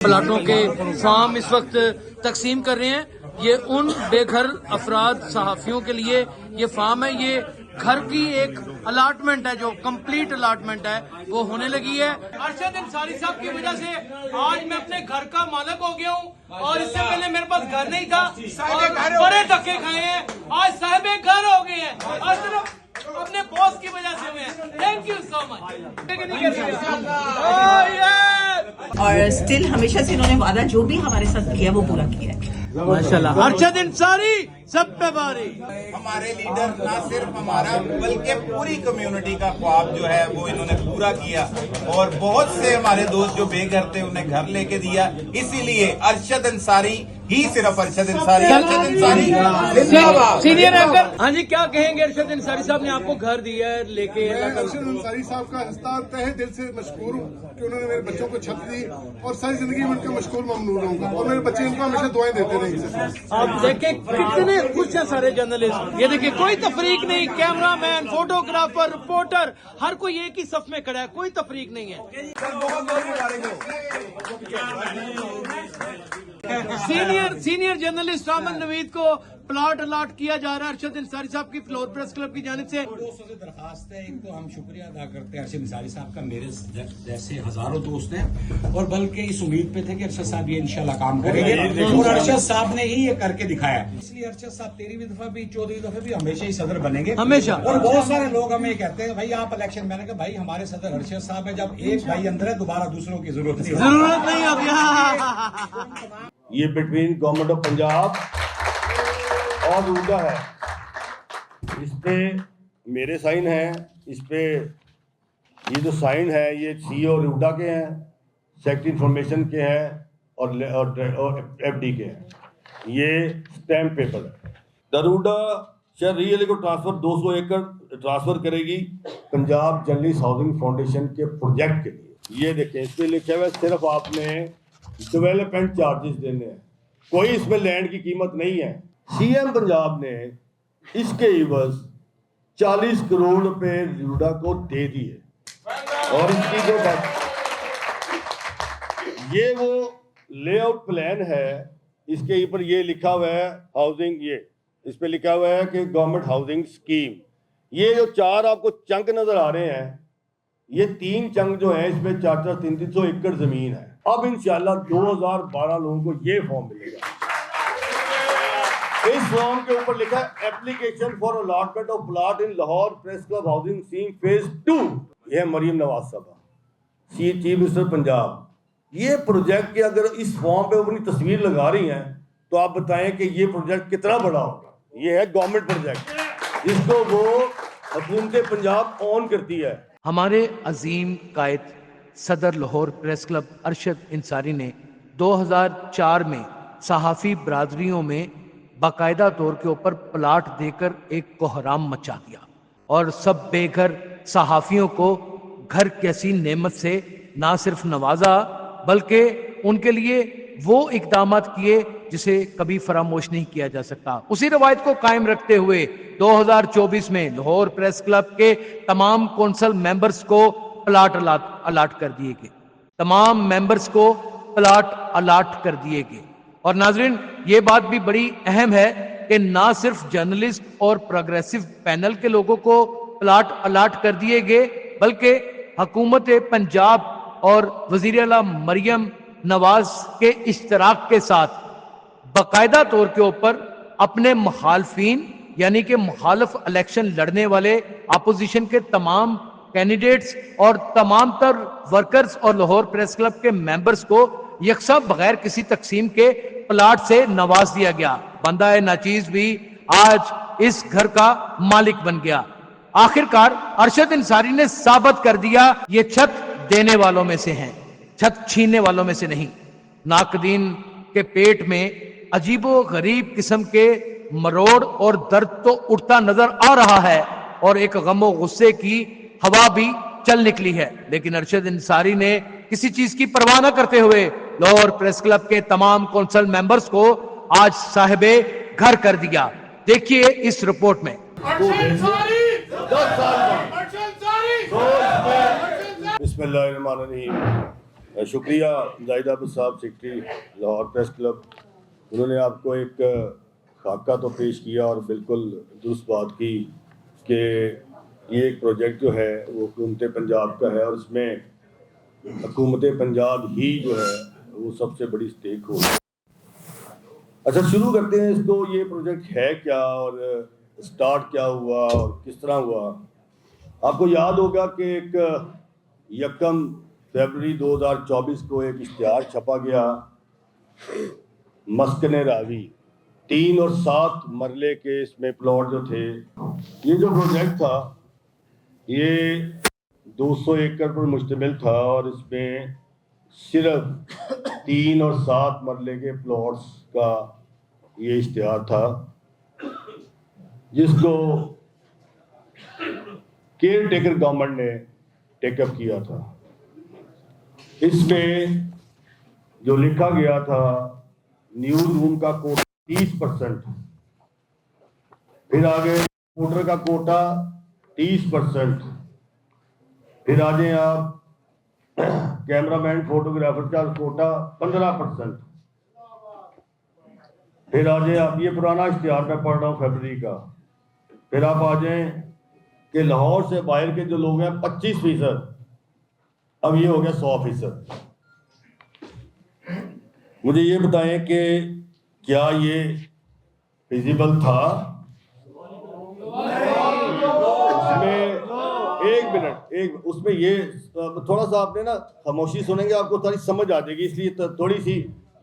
प्लाटों के फार्म इस वक्त तकसीम कर रहे हैं। ये उन बेघर अफराद सहाफियों के लिए ये फार्म है। ये घर की एक अलाटमेंट है, जो कंप्लीट अलाटमेंट है वो होने लगी है। अरशद अंसारी साहब की वजह से आज मैं अपने घर का मालिक हो गया हूँ, और इससे पहले मेरे पास घर नहीं था और बड़े धक्के खाए हैं। आज साहिबे घर हो गए हैं और सिर्फ अपने बॉस की वजह से हुए हैं। Thank you so much. और स्टिल हमेशा से इन्होंने वादा जो भी हमारे साथ किया वो पूरा किया है। माशाल्लाह। अरशद अंसारी सब पे भारी। हमारे लीडर ना सिर्फ हमारा बल्कि पूरी कम्युनिटी का ख्वाब जो है वो इन्होंने पूरा किया, और बहुत से हमारे दोस्त जो बेघर थे उन्हें घर लेके दिया। इसीलिए अरशद अंसारी ही सिर्फ अरशद अंसारी जिंदाबाद। सीनियर एंकर, हाँ जी, क्या कहेंगे? अरशद अंसारी साहब ने आपको घर दिया है लेके। अरशद अंसारी साहब का हस्ता तहे दिल से मशकूर हूँ कि उन्होंने मेरे बच्चों को छत दी, और सारी जिंदगी में उनका मशकूर ममनून रहूंगा, और मेरे बच्चे इनको हमेशा दुआएं देते रहेंगे। आप देखे कितने खुश हैं सारे जर्नलिस्ट। ये देखिए, कोई तफरीक नहीं, कैमरामैन, फोटोग्राफर, रिपोर्टर, हर कोई एक ही सफ में खड़ा है, कोई तफरीक नहीं है। सीनियर जर्नलिस्ट अहमद नवीद को प्लॉट अलाट किया जा रहा है अरशद अंसारी साहब की फ्लोर प्रेस क्लब की जानिब से। दोस्तों से दरखास्त है, एक तो हम शुक्रिया अदा करते हैं अरशद अंसारी साहब का, मेरे जैसे हजारों दोस्त हैं, और बल्कि इस उम्मीद पे थे कि अरशद साहब ये इंशाल्लाह काम करेंगे, और अरशद साहब ने ही ये करके दिखाया। इसलिए अरशद साहब 13वीं दफा भी 14वीं दफा भी हमेशा ही सदर बनेंगे, हमेशा। और बहुत सारे लोग हमें कहते हैं भाई आप इलेक्शन, मैंने कहा भाई हमारे सदर अरशद साहब है, जब एक भाई अंदर है दोबारा दूसरों की जरूरत नहीं होगी। ये बिटवीन गवर्नमेंट ऑफ पंजाब और रूडा है। इस पे मेरे साइन हैं, इस पे ये जो साइन है ये सीईओ रूडा के हैं, सेक्रेटरी इंफॉर्मेशन के हैं, और एफडी के हैं। ये स्टैम्प पेपर है। दरूडा शहर रियल को ट्रांसफर 200 एकड़ ट्रांसफर करेगी पंजाब जर्नलिस्ट हाउसिंग फाउंडेशन के प्रोजेक्ट के लिए। ये देखें, इस पे लिखा हुआ है सिर्फ आपने डेवलपमेंट चार्जेस देने हैं, कोई इसमें लैंड की कीमत नहीं है। सीएम पंजाब ने इसके इवज 40 करोड़ रुपए रूडा को दे दिए, और इसकी जो ये वो लेआउट प्लान है, इसके ऊपर ये लिखा हुआ है हाउसिंग, ये इस पे लिखा हुआ है कि गवर्नमेंट हाउसिंग स्कीम। ये जो 4 आपको चंक नजर आ रहे हैं, ये 3 चंक जो है इसमें 400-300 एकड़ जमीन है। अब इंशाल्लाह 2012 लोगों को ये फॉर्म मिलेगा। इस फॉर्म के ऊपर लिखा है application for allotment of plot in Lahore press club housing scheme phase 2। ये मरियम नवाज साहब, चीफ मिनिस्टर पंजाब। ये प्रोजेक्ट के अगर इस फॉर्म पे अपनी तस्वीर लगा रही हैं तो आप बताएं कि ये प्रोजेक्ट कितना बड़ा होगा। ये है गवर्नमेंट प्रोजेक्ट, जिसको वो हुकूमत पंजाब ऑन करती है। हमारे अजीम कायद सदर लाहौर प्रेस क्लब अरशद अंसारी ने 2004 में सहाफ़ी बरादरियों में बाकायदा तौर के ऊपर प्लाट देकर एक कोहराम मचा दिया, और सब बेघर सहाफ़ियों को घर कैसी नेमत से ना सिर्फ नवाजा बल्कि उनके लिए वो इकदामात किए जिसे कभी फरामोश नहीं किया जा सकता। उसी रवायत को कायम रखते हुए 2024 में लाहौर प्रेस क्लब के तमाम कौंसल मेंबर्स को प्लाट अलाट कर दिए गए। तमाम मेंबर्स को प्लाट अलाट कर दिए गए। और नाजरीन, ये बात भी बड़ी अहम है कि ना सिर्फ जर्नलिस्ट और प्रोग्रेसिव पैनल के लोगों को प्लाट अलाट कर दिए गए, बल्कि हुकूमत पंजाब और वजीर आला मरियम नवाज के इश्तराक के साथ बाकायदा तौर के ऊपर अपने मुखालफीन यानी कि मुखालिफ इलेक्शन लड़ने वाले अपोजिशन के तमाम कैंडिडेट्स और तमाम तर वर्कर्स और लाहौर प्रेस क्लब के मेंबर्स को यकसा बगैर किसी तकसीम के प्लाट से नवाज दिया गया। बंदा नाचीज भी आज इस घर का मालिक बन गया। आखिरकार अरशद अंसारी ने साबित कर दिया ये छत देने वालों में से हैं, छत छीनने वालों में से नहीं। नाकदीन के पेट में अजीबो गरीब किस्म के मरोड़ और दर्द तो उठता नजर आ रहा है, और एक गमो गुस्से की हवा भी चल निकली है। लेकिन अरशद अंसारी ने किसी चीज की परवाह न करते हुए लाहौर प्रेस क्लब के तमाम कौंसल मेंबर्स को आज साहिबे घर कर दिया। देखिए इस रिपोर्ट में। बिस्मिल्लाहिर्रहमानिर्रहीम। शुक्रिया जाहिद अहमद साहब, सेक्रेटरी लाहौर प्रेस क्लब। उन्होंने आपको एक खाका तो पेश किया और बिल्कुल दुरुस्त बात की कि ये एक प्रोजेक्ट जो है वो हुकूमत पंजाब का है और इसमें हुकूमत पंजाब ही जो है वो सबसे बड़ी स्टेक हो। अच्छा, शुरू करते हैं इसको। ये प्रोजेक्ट है क्या और स्टार्ट क्या हुआ और किस तरह हुआ। आपको याद होगा कि एक 1 फरवरी 2024 को एक इश्तिहार छपा गया, मस्कन रावी 3 और 7 मरले के इसमें प्लॉट जो थे। ये जो प्रोजेक्ट था ये 200 एकड़ पर मुश्तमिल था और इसमें सिर्फ 3 और 7 मरले के प्लॉट्स का ये इश्तिहार था, जिसको केयर टेकर गवर्नमेंट ने टेकअप किया था। इसमें जो लिखा गया था, न्यूज रूम का कोटा 30%, फिर आगे रिपोर्टर का कोटा 30%, फिर आ जाए आप कैमरामैन फोटोग्राफर का कोटा 15%, फिर आ जाए आप, ये पुराना इश्तिहार मैं पढ़ रहा हूँ फरवरी का, फिर आप आ जाए कि लाहौर से बाहर के जो लोग हैं 25%, अब ये हो गया 100%। मुझे ये बताएं कि क्या ये फिजिबल था? उसमें ये थोड़ा सा आपने ना खामोशी सुनेंगे आपको सारी समझ आ जाएगी, इसलिए थोड़ी सी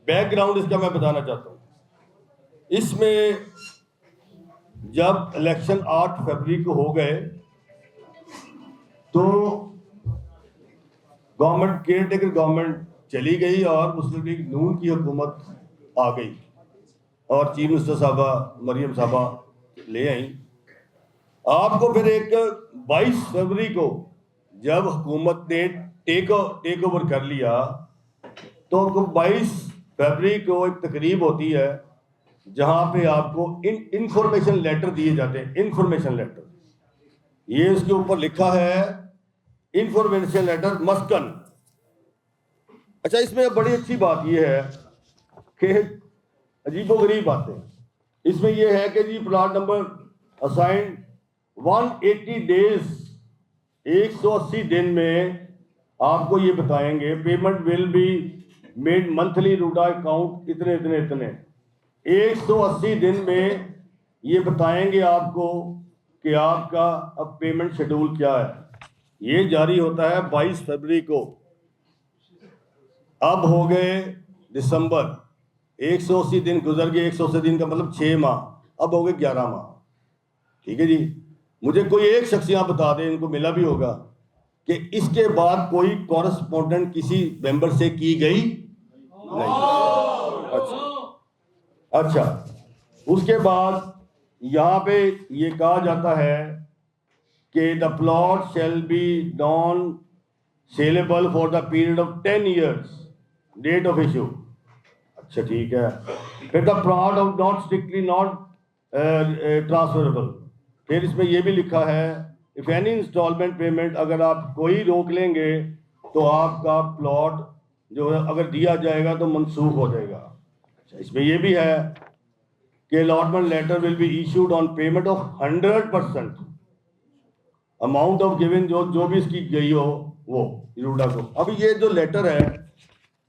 बैकग्राउंड इसका मैं बताना चाहता हूँ। इसमें जब इलेक्शन 8 फरवरी को हो गए तो गवर्नमेंट, केयर टेकर गवर्नमेंट चली गई और मुस्लिम लीग नून की हुकूमत आ गई और चीफ मिनिस्टर साहबा मरियम साहबा ले आई। आपको फिर एक 22 फरवरी को जब हुकूमत ने टेक ओवर कर लिया तो 22 फरवरी को एक तकरीब होती है जहां पे आपको इंफॉर्मेशन लेटर दिए जाते हैं। इंफॉर्मेशन लेटर, ये इसके ऊपर लिखा है इंफॉर्मेशन लेटर मस्कन। अच्छा, इसमें बड़ी अच्छी बात यह है कि अजीबोगरीब बातें इसमें यह है कि जी प्लाट नंबर असाइन 180 डेज, 180 दिन में आपको ये बताएंगे payment will be made monthly RUDA account इतने इतने इतने। 180 दिन में ये बताएंगे आपको कि आपका अब पेमेंट शेड्यूल क्या है। ये जारी होता है 22 फरवरी को। अब हो गए दिसंबर, 180 दिन गुजर गए। 180 दिन का मतलब 6 माह, अब हो गए 11 माह। ठीक है जी, मुझे कोई एक शख्स यहाँ बता दे, इनको मिला भी होगा, कि इसके बाद कोई कॉरेस्पॉन्डेंट किसी मेंबर से की गई नहीं। अच्छा, उसके बाद यहाँ पे ये कहा जाता है कि the plot shall be non saleable for the period of 10 years, date of issue. अच्छा ठीक है। फिर the plot of not strictly not transferable. फिर इसमें यह भी लिखा है इफ एनी इंस्टॉलमेंट पेमेंट, अगर आप कोई रोक लेंगे तो आपका प्लॉट जो है अगर दिया जाएगा तो मनसूख हो जाएगा। अच्छा, इसमें यह भी है कि allotment letter will be issued on payment of 100% amount of given, जो भी इसकी गई हो वो रूडा को। अभी ये जो लेटर है,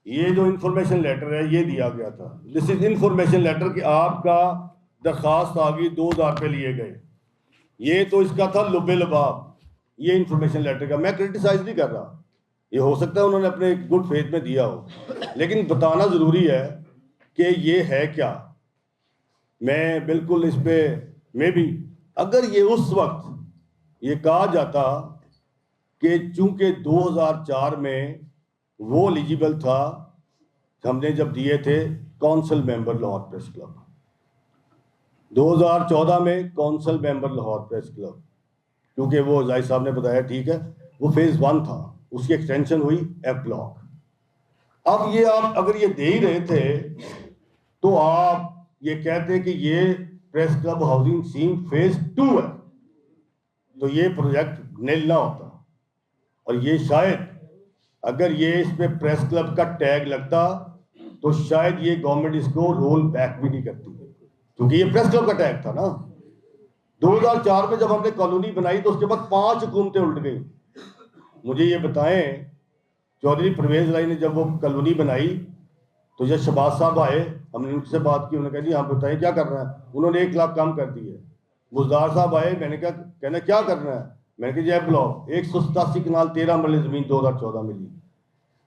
ये जो इंफॉर्मेशन लेटर है, ये दिया गया था। दिस इज इंफॉर्मेशन लेटर कि आपका दरखास्त आ गई, 2000 रुपये लिए गए। ये तो इसका था लुबे लबाब, ये इंफॉर्मेशन लेटर का। मैं क्रिटिसाइज नहीं कर रहा, ये हो सकता है उन्होंने अपने गुड फेथ में दिया हो, लेकिन बताना ज़रूरी है कि ये है क्या। मैं बिल्कुल इस पे में भी, अगर ये उस वक्त ये कहा जाता कि चूंकि 2004 में वो एलिजिबल था, हमने जब दिए थे council member Lahore press club, 2014 में council member Lahore press club, क्योंकि वो जाहिद साहब ने बताया ठीक है वो फेज 1 था, उसकी एक्सटेंशन हुई एफ ब्लॉक। अब ये आप अगर ये दे ही रहे थे तो आप ये कहते कि ये press club housing scheme phase 2 है, तो ये प्रोजेक्ट निल ना होता और ये शायद अगर ये इस पे प्रेस क्लब का टैग लगता तो शायद ये गवर्नमेंट इसको रोल बैक भी नहीं करती, क्योंकि ये प्रेस क्लब का टैग था ना। 2004 में जब हमने कॉलोनी बनाई तो उसके बाद 5 हुकूमतें उल्ट गई। मुझे ये बताएं, चौधरी परवेज लाई ने जब वो कॉलोनी बनाई तो जब शहबाज साहब आए, हमने उनसे बात की, उन्होंने कहा जी आप बताएं क्या करना है। उन्होंने 1 लाख कम कर दिए। बुजदार साहब आए, मैंने कहा कहना क्या करना है, मैंने कहा जय ब्लॉक 187 कनाल 13 मरले जमीन 2014 मिली।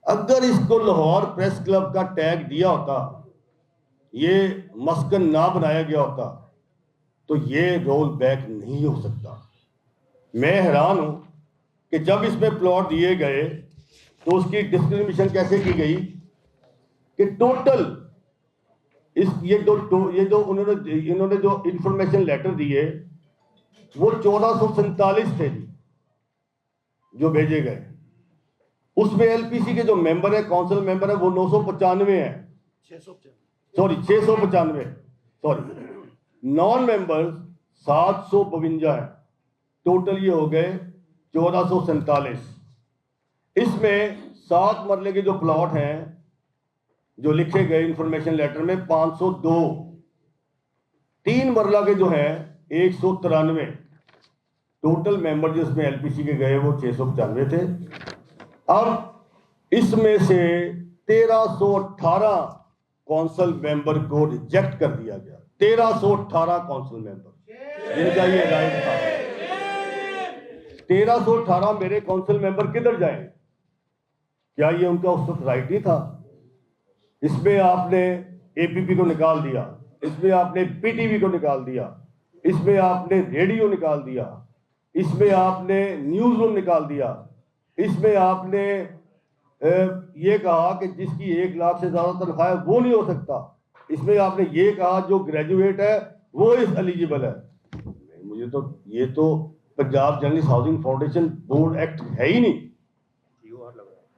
अगर इसको लाहौर प्रेस क्लब का टैग दिया होता, ये मस्कन ना बनाया गया होता, तो ये रोल बैक नहीं हो सकता। मैं हैरान हूं कि जब इसमें प्लॉट दिए गए तो उसकी डिस्क्रिमिनेशन कैसे की गई कि टोटल ये जो इन्होंने जो इंफॉर्मेशन लेटर दिए वो 1447 थे जी जो भेजे गए। उसमें एलपीसी के जो मेंबर है, काउंसिल मेंबर है, वो 995 है, 695 सॉरी, नॉन मेंबर्स 752 है। टोटल ये हो गए 1447। इसमें 7 मरले के जो प्लॉट हैं जो लिखे गए इंफॉर्मेशन लेटर में 502, 3 मरला के जो हैं 193। टोटल मेंबर जो इसमें एलपीसी के गए वो 695 थे। अब इसमें से 1318 काउंसिल मेंबर को रिजेक्ट कर दिया गया। 1318 काउंसिल मेंबर जिनका ये राइट था। 1318 मेरे काउंसिल मेंबर किधर जाए? क्या ये उनका उस वक्त राइट नहीं था? इसमें आपने एपीपी को निकाल दिया, इसमें आपने पीटीवी को निकाल दिया, इसमें आपने रेडियो निकाल दिया, इसमें आपने न्यूज रूम निकाल दिया, इसमें आपने ये कहा कि जिसकी 1 लाख से ज्यादा तनख्वाह है वो नहीं हो सकता, इसमें आपने ये कहा जो ग्रेजुएट है वो इस एलिजिबल है। मुझे तो ये तो Punjab journalist housing foundation board act है ही नहीं,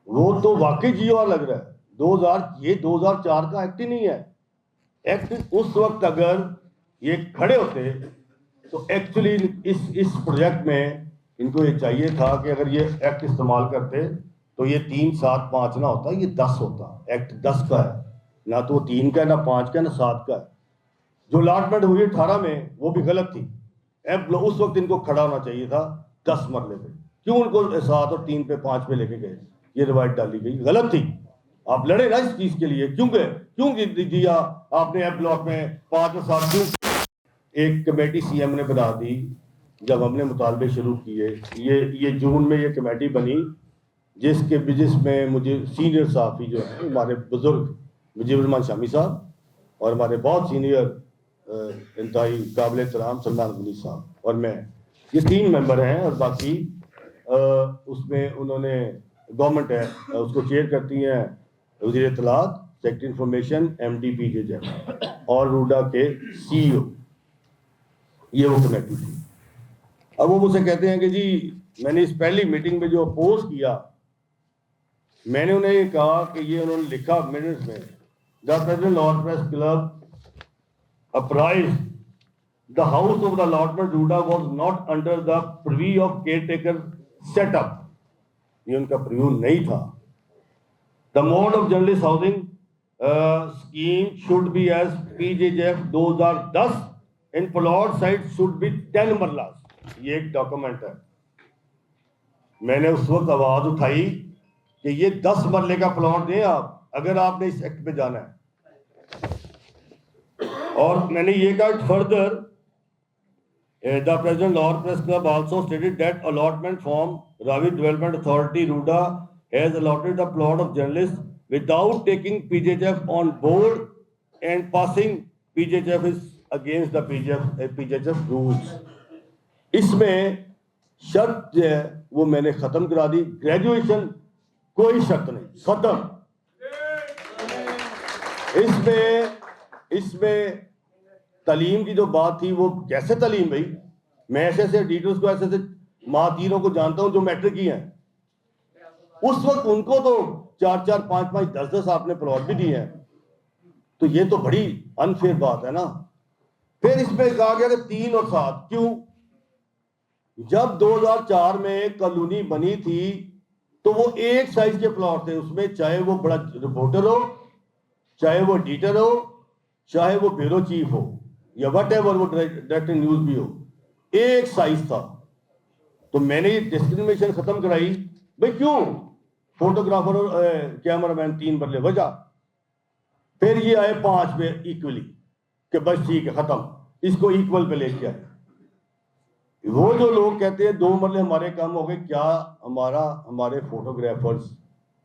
वो तो वाकई जीओआर लग रहा है। 2004 का एक्ट ही नहीं है। एक्ट उस वक्त अगर ये खड़े होते तो एक्चुअली इस प्रोजेक्ट में इनको ये चाहिए था कि अगर ये एक्ट इस्तेमाल करते तो ये 3, 7, 5 ना होता, ये 10 होता। एक्ट 10 का है, ना तो 3 का है, ना 5 का है, ना 7 का है। जो अलॉटमेंट हुई 18 में वो भी गलत थी। उस वक्त इनको खड़ा होना चाहिए था 10 मरले पे। क्यों उनको 7 और 3 पे 5 पे लेके गए? ये रिवायत डाली गई, गलत थी। आप लड़े ना इस चीज के लिए, क्यों दिया आपने एफ ब्लॉक में 5 और 7 क्यों? एक कमेटी सीएम ने बना दी जब हमने मुतालबे शुरू किए। ये जून में ये कमेटी बनी जिसके बिजनेस में मुझे सीनियर साहबी जो है हमारे बुजुर्ग मुजीबुर शामी साहब और हमारे बहुत सीनियर इंतहाई काबिल एहतराम सलमान गनी साहब और मैं, ये 3 मेंबर हैं। और बाकी उसमें उन्होंने गवर्नमेंट है उसको चेयर करती हैं वज़ीर इत्तलात, सेक्रेटरी इंफॉर्मेशन, एमडी पीजेजेफ और रूडा के सीईओ। ये वो कमेटी थी। अब वो मुझसे कहते हैं कि जी मैंने इस पहली मीटिंग में जो अपोज किया, मैंने उन्हें ये कहा कि ये उन्होंने लिखा मिनट्स में, the president Lahore press club apprised the house of the allotment RUDA was not under the purview of caretaker setup. ये उनका प्रिव्यू नहीं था। The mode of journalist housing scheme should be as PJJF 2010 in plot site should be 10 marlas. ये एक document है। मैंने उस वक्त आवाज उठाई कि ये 10 मरले का प्लॉट दें आप, अगर आपने इस एक्ट पे जाना है। और मैंने ये कहा further the president Lahore press club also stated that allotment from Ravi development authority RUDA has allotted the plot of journalist without taking PJJF on board and passing PJJF is against the PJJF rules. इसमें शर्त जो है वो मैंने खत्म करा दी। Graduation कोई शर्त नहीं, खत्म। इसमें तालीम की जो बात थी वो कैसे तालीम भाई, मैं ऐसे टीचर्स को ऐसे महातीरों को जानता हूं जो मैट्रिक की हैं। उस वक्त उनको तो 4-4, 5-5, 10-10 आपने प्लॉट भी दिए हैं, तो ये तो बड़ी अनफेयर बात है ना। फिर इसमें कहा गया कि 3 और 7 क्यों? जब 2004 में कॉलोनी बनी थी तो वो एक साइज के प्लॉट थे, उसमें चाहे वो बड़ा रिपोर्टर हो, चाहे वो एडिटर हो, चाहे वो ब्यूरो चीफ हो, या वट एवर वो डायरेक्टर न्यूज भी हो, एक साइज था। तो मैंने ये डिस्क्रिमिनेशन खत्म कराई। भाई क्यों फोटोग्राफर और कैमरामैन 3 बदले, वजह फिर ये आए 5 पे इक्वली कि बस ठीक है खत्म, इसको इक्वल पे लेके आए। वो जो लोग कहते हैं 2 मरले हमारे कम हो गए, क्या हमारे फोटोग्राफर्स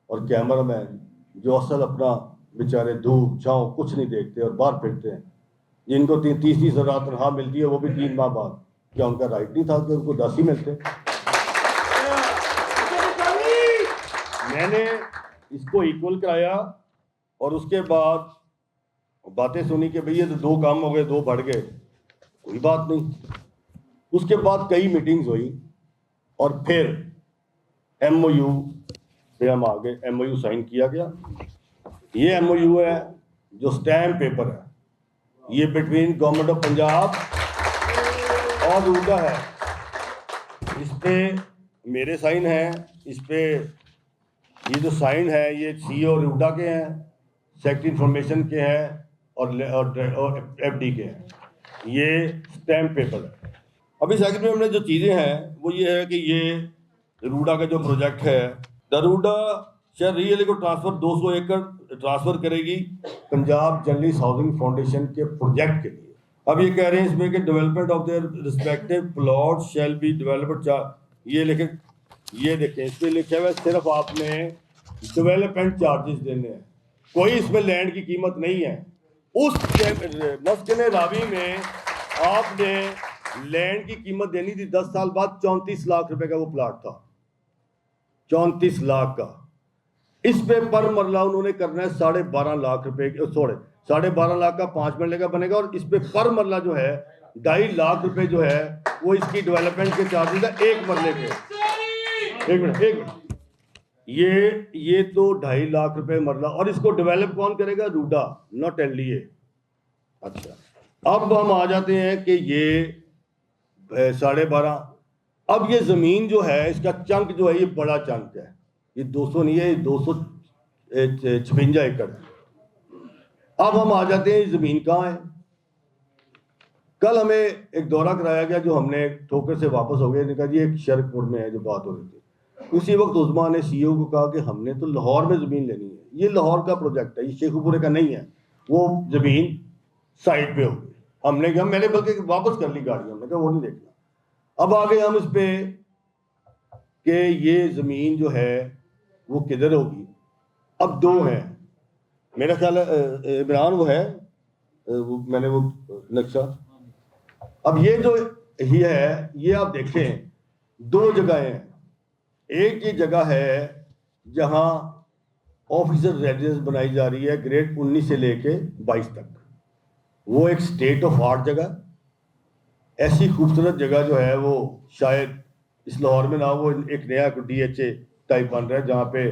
और कैमरामैन जो असल अपना बेचारे धूप छांव कुछ नहीं देखते और बाहर फिरते हैं, जिनको 30 हजार तनख्वाह मिलती है वो भी 3 माह बाद, क्या उनका राइट नहीं था कि उनको 10 ही मिलते? मैंने इसको इक्वल कराया और उसके बाद बातें सुनी कि भैया तो 2 कम हो गए, 2 बढ़ गए, कोई बात नहीं। उसके बाद कई मीटिंग्स हुई और फिर MOU पे हम आगे, MOU साइन किया गया। ये MOU है जो स्टैम्प पेपर है, ये बिटवीन गवर्नमेंट ऑफ पंजाब और रूडा है। इस पे मेरे साइन हैं, इस पे ये जो साइन है ये CEO रूडा के हैं, सेक्रेटरी इंफॉर्मेशन के हैं और FD के हैं। ये स्टैम्प पेपर है। अभी सेक्रेटरी में जो चीज़ें हैं वो ये है कि ये रूडा का जो प्रोजेक्ट है, द रूडा शेयर रियल को ट्रांसफर 200 एकड़ ट्रांसफर करेगी पंजाब जर्नलिस्ट हाउसिंग फाउंडेशन के प्रोजेक्ट के लिए। अब ये कह रहे हैं इसमें कि development of their respective plot shall be developed. ये लिखे, ये देखें इस पर लिखा हुआ है सिर्फ आपने डेवलपमेंट चार्जेस देने हैं, कोई इसमें लैंड की कीमत नहीं है। उस मस्जिद रावी में आपने लैंड की कीमत देनी थी 10 साल बाद, 34 लाख रुपए का वो प्लाट था, 34 लाख का। इस पे पर मरला उन्होंने करना है 12.5 लाख रुपए, 12.5 लाख का 5 मरले का बनेगा, और इस पे पर मरला जो है 2.5 लाख रुपए जो है वो इसकी डेवलपमेंट के चार्जेस है 1 मरले के। एक मिनट, ये तो 2.5 लाख रुपए मरला, और इसको डेवलप कौन करेगा? RUDA, not LDA। अच्छा, अब हम आ जाते हैं कि ये 12.5। अब ये जमीन जो है इसका चंक जो है ये बड़ा चंक है, ये 200 नहीं है, 256 एकड़। अब हम आ जाते हैं जमीन कहाँ है। कल हमें एक दौरा कराया गया जो हमने ठोकर से वापस हो गए, निकला जी एक शरकपुर में है जो बात हो रही थी। उसी वक्त उस्मा ने CEO को कहा कि हमने तो लाहौर में ज़मीन लेनी है, ये लाहौर का प्रोजेक्ट है, ये शेखुपुरे का नहीं है, वो ज़मीन साइड पे होगी। हमने कहा, मैंने बल्कि वापस कर ली गाड़ी, हमने कहा वो नहीं देखना। अब आ गए हम इस पे कि ये ज़मीन जो है वो किधर होगी। अब 2 हैं, मेरा ख्याल है इमरान वो है, मैंने वो नक्शा। अब ये जो ही है ये आप देखें 2 जगह हैं। एक ये जगह है जहां ऑफिसर रेजिडेंस बनाई जा रही है ग्रेड 19 से लेके 22 तक, वो एक स्टेट ऑफ आर्ट जगह, ऐसी खूबसूरत जगह जो है वो शायद इस लाहौर में ना हो। एक नया DHA टाइप बन रहा है जहाँ पे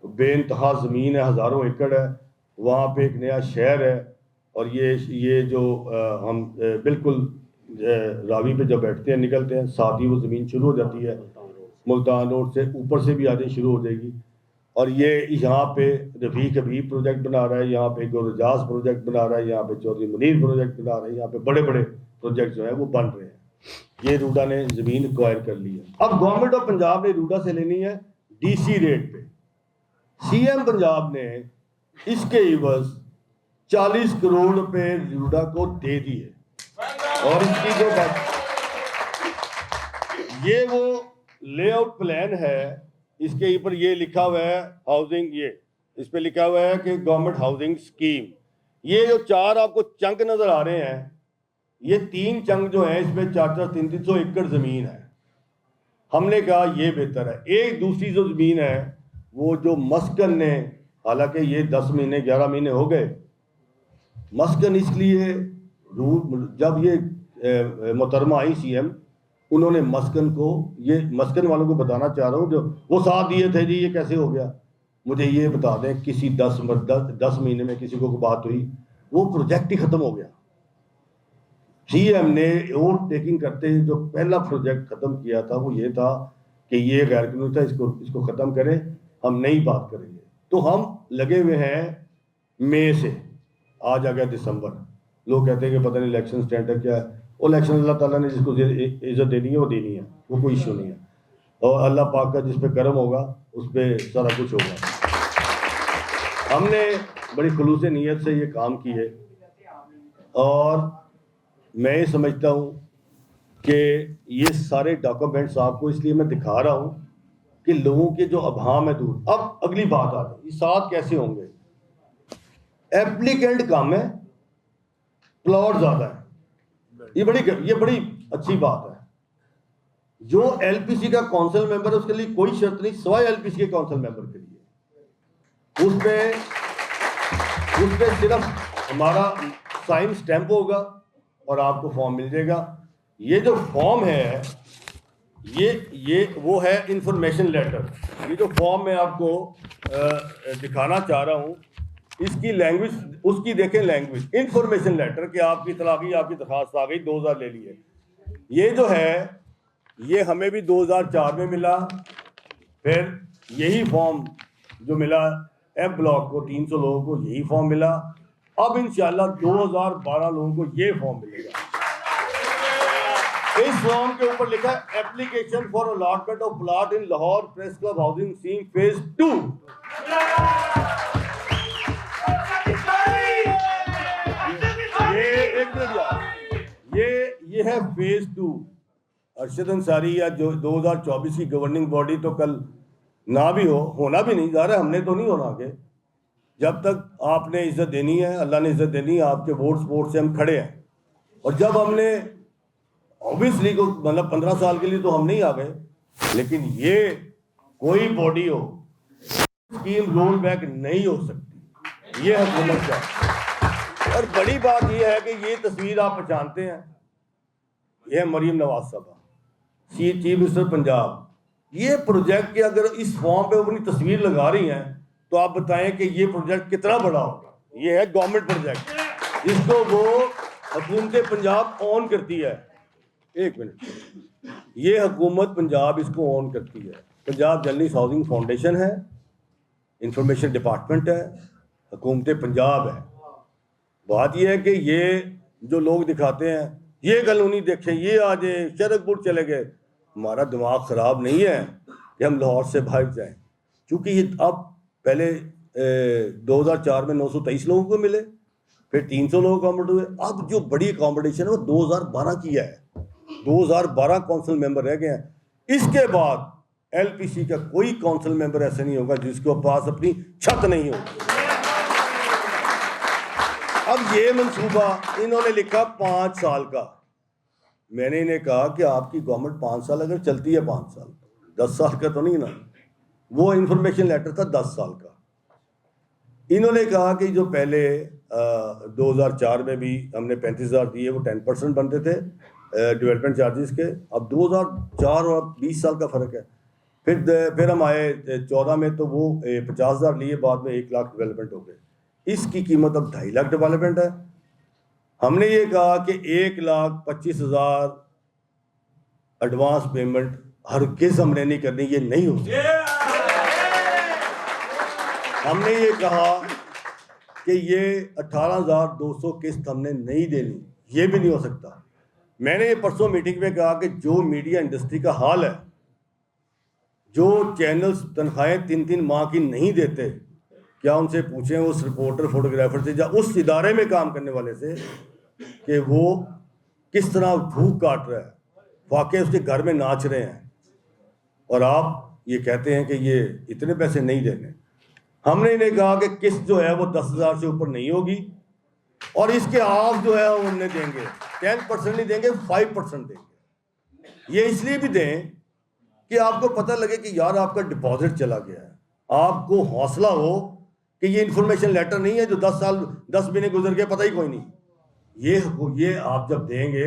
बेइंतहा ज़मीन है, हज़ारों एकड़ है, वहाँ पे एक नया शहर है। और ये जो हम बिल्कुल रावी पे जब बैठते हैं निकलते हैं, साथ ही वो ज़मीन शुरू हो जाती है, मुल्तान रोड से ऊपर से भी आनी शुरू हो जाएगी। और ये यहाँ पे रफ़ीक हबीब प्रोजेक्ट बना रहा है, यहाँ पे गोरजास प्रोजेक्ट बना रहा है, यहाँ पे चौधरी मुनीर प्रोजेक्ट बना रहे हैं, यहाँ पे बड़े बड़े प्रोजेक्ट जो है वो बन रहे हैं। ये रूडा ने ज़मीन एक्वायर कर ली है। अब गवर्नमेंट ऑफ पंजाब ने रूडा से लेनी है DC रेट पे। CM पंजाब ने इसके इवज 40 करोड़ रुपए रूडा को दे दिए। और इसकी जो बात, ये वो लेआउट प्लान है, इसके ऊपर ये लिखा हुआ है हाउसिंग, ये इस पे लिखा हुआ है कि गवर्नमेंट हाउसिंग स्कीम। ये जो 4 आपको चंक नजर आ रहे हैं, ये 3 चंक जो है इसमें 400-300 एकड़ जमीन है। हमने कहा ये बेहतर है। एक दूसरी जो जमीन है वो जो मस्कन ने, हालांकि ये 10 महीने 11 महीने हो गए, मस्कन इसलिए जब ये मोहतरमा आई CM, उन्होंने मस्कन को, ये मस्कन वालों को बताना चाह रहा हूँ, जो वो साथ दिए थे जी ये कैसे हो गया, मुझे ये बता दें किसी 10 महीने में किसी को बात हुई, वो प्रोजेक्ट ही खत्म हो गया। CM ने वोट टेकिंग करते जो पहला प्रोजेक्ट खत्म किया था वो ये था कि ये गैर कानूनी था, इसको ख़त्म करें, हम नई बात करेंगे। तो हम लगे हुए हैं मई से, आज आ गया दिसंबर। लोग कहते हैं कि पता नहीं इलेक्शन स्टैंडर्ड क्या है। वो इलेक्शन अल्लाह ताला ने जिसको इज्जत देनी है वो देनी है, वो कोई इशू नहीं है। और अल्लाह पाक का जिस पे करम होगा उस पर सारा कुछ होगा। हमने बड़ी खुलूस नीयत से ये काम की है और मैं ये समझता हूँ कि ये सारे डॉक्यूमेंट्स आपको इसलिए मैं दिखा रहा हूँ कि लोगों के जो अभाम है दूर। अब अगली बात आ गई, ये साथ कैसे होंगे? एप्लीकेंट कम है, प्लॉट ज्यादा है। ये बड़ी अच्छी बात है। जो एलपीसी का काउंसिल मेंबर है उसके लिए कोई शर्त नहीं, सिवाय एलपीसी के काउंसिल मेंबर के लिए। उस पे सिर्फ हमारा साइन स्टैंप होगा और आपको फॉर्म मिल जाएगा। ये जो फॉर्म है ये वो है इंफॉर्मेशन लेटर। ये जो फॉर्म मैं आपको दिखाना चाह रहा हूँ, इसकी लैंग्वेज, उसकी देखें लैंग्वेज। इंफॉर्मेशन लेटर कि आपकी तलाकी, आपकी दरखास्त आ गई, 2000 ले लिए। ये जो है ये हमें भी 2004 में मिला। फिर यही फॉर्म जो मिला एफ ब्लॉक को 300 लोगों को यही फॉर्म मिला। अब इंशाल्लाह 2012 लोगों को ये फॉर्म मिलेगा। इस फॉर्म के ऊपर लिखा है application for allotment of plot in Lahore press club housing scheme phase 2। ये है फेज 2। अरशद अंसारी या जो 2024 की गवर्निंग बॉडी तो कल ना भी होना भी नहीं जा रहा, हमने तो नहीं होना आगे। जब तक आपने इज्जत देनी है, अल्लाह ने इज्जत देनी है, आपके वोट सपोर्ट से हम खड़े हैं। और जब हमने ऑब्वियसली को मतलब 15 साल के लिए तो हम नहीं आ गए, लेकिन ये कोई बॉडी हो स्कीम रोल बैक नहीं हो सकती, ये हुकूमत का। और बड़ी बात ये है कि ये तस्वीर आप पहचानते हैं, ये है मरीम नवाज साहबा, चीफ मिनिस्टर पंजाब। ये प्रोजेक्ट के अगर इस फॉर्म पे अपनी तस्वीर लगा रही हैं तो आप बताएं कि ये प्रोजेक्ट कितना बड़ा होगा। ये है गवर्नमेंट प्रोजेक्ट, जिसको वो हुकूमत पंजाब ऑन करती है। एक मिनट, ये हुकूमत पंजाब इसको ऑन करती है। पंजाब जर्नलिस्ट हाउसिंग फाउंडेशन है, इंफॉर्मेशन डिपार्टमेंट है, हुकूमत पंजाब है। बात यह है कि ये जो लोग दिखाते हैं ये कॉलोनी देखें, ये आज शरकपुर चले गए, हमारा दिमाग ख़राब नहीं है कि हम लाहौर से भाग जाएं। क्योंकि ये अब पहले 2004 में 923 लोगों को मिले, फिर 300 लोग अकोमोडेट हुए। अब जो बड़ी अकोमोडेशन है वो 2012 की है, 2012 काउंसिल मेंबर रह गए हैं। इसके बाद एलपीसी का कोई काउंसिल मेंबर ऐसा नहीं होगा जिसके पास अपनी छत नहीं होगी। अब ये मंसूबा इन्होंने लिखा 5 साल का। मैंने इन्हें कहा कि आपकी गवर्नमेंट 5 साल अगर चलती है, 5 साल 10 साल का तो नहीं ना। वो इंफॉर्मेशन लेटर था 10 साल का। इन्होंने कहा कि जो पहले 2004 में भी हमने 35,000 दिए, वो 10% बनते थे डेवलपमेंट चार्जेस के। अब 2004 और 20 साल का फ़र्क है। फिर हम आए 14 में तो वो 50,000 लिए, बाद में 1 लाख डेवलपमेंट हो गए। इसकी कीमत अब 2.5 लाख डेवलपमेंट है। हमने ये कहा कि 1,25,000 एडवांस पेमेंट हरगिज़ हमने नहीं करनी, ये नहीं हो सकती। हमने ये कहा कि ये 18,200 किस्त हमने नहीं देनी, ये भी नहीं हो सकता। मैंने ये परसों मीटिंग में कहा कि जो मीडिया इंडस्ट्री का हाल है, जो चैनल्स तनख्वाहें 3-3 माह की नहीं देते, क्या उनसे पूछें उस रिपोर्टर फोटोग्राफर से या उस इदारे में काम करने वाले से कि वो किस तरह भूख काट रहा है, वाकई उसके घर में नाच रहे हैं, और आप ये कहते हैं कि ये इतने पैसे नहीं देने। हमने इन्हें कहा कि किस्त जो है वो 10,000 से ऊपर नहीं होगी, और इसके हाफ जो है वो उन्हें देंगे, 10% नहीं देंगे, 5% देंगे। ये इसलिए भी दें कि आपको पता लगे कि यार आपका डिपॉजिट चला गया है, आपको हौसला हो कि ये इन्फॉर्मेशन लेटर नहीं है जो 10 महीने गुजर गए, पता ही कोई नहीं। ये आप जब देंगे,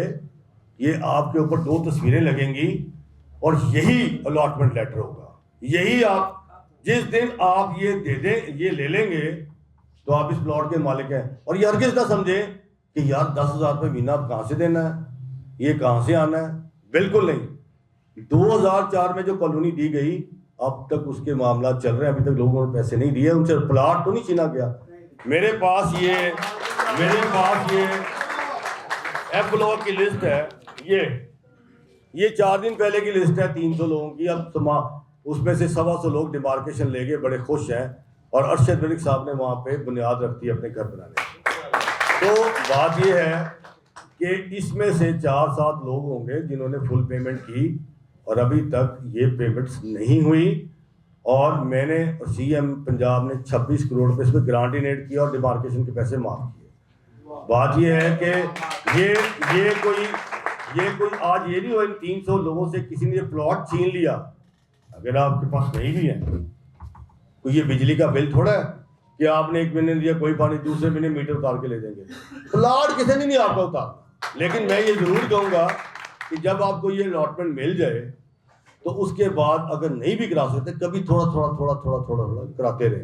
ये आपके ऊपर 2 तस्वीरें लगेंगी और यही अलॉटमेंट लेटर होगा। यही आप जिस दिन आप ये दे दें, ये ले लेंगे, तो आप इस प्लॉट के मालिक हैं। और ये हरगिज़ ना समझे कि यार 10,000 रुपये महीना आप कहाँ से देना है, ये कहाँ से आना है, बिल्कुल नहीं। 2004 में जो कॉलोनी दी गई, अब तक उसके मामला चल रहे हैं, अभी तक लोगों ने पैसे नहीं दिए, उनसे प्लाट तो नहीं छीना गया। मेरे पास ये एफ ब्लॉक की लिस्ट है, ये 4 दिन पहले की लिस्ट है 300 लोगों की। अब उसमें से 125 लोग डिमार्केशन ले गए, बड़े खुश हैं, और अरशद मलिक साहब ने वहाँ पे बुनियाद रखती है अपने घर बनाने की। तो बात ये है कि इसमें से 4-7 लोग होंगे जिन्होंने फुल पेमेंट की और अभी तक ये पेमेंट्स नहीं हुई, और मैंने सीएम पंजाब ने 26 करोड़ रुपये इस पर ग्रांटिनेट किया और डिमार्केशन के पैसे माफ किए। बात ये है कि ये कोई आज ये नहीं हो इन 300 लोगों से किसी ने प्लॉट छीन लिया, अगर आपके पास नहीं भी है तो ये बिजली का बिल थोड़ा है कि आपने एक महीने दिया कोई पानी, दूसरे महीने मीटर उतार के ले देंगे। प्लॉट किसी ने नहीं आपका उतार। लेकिन मैं ये जरूर कहूँगा कि जब आपको ये अलॉटमेंट मिल जाए तो उसके बाद अगर नहीं भी करा सकते, कभी थोड़ा कराते रहे।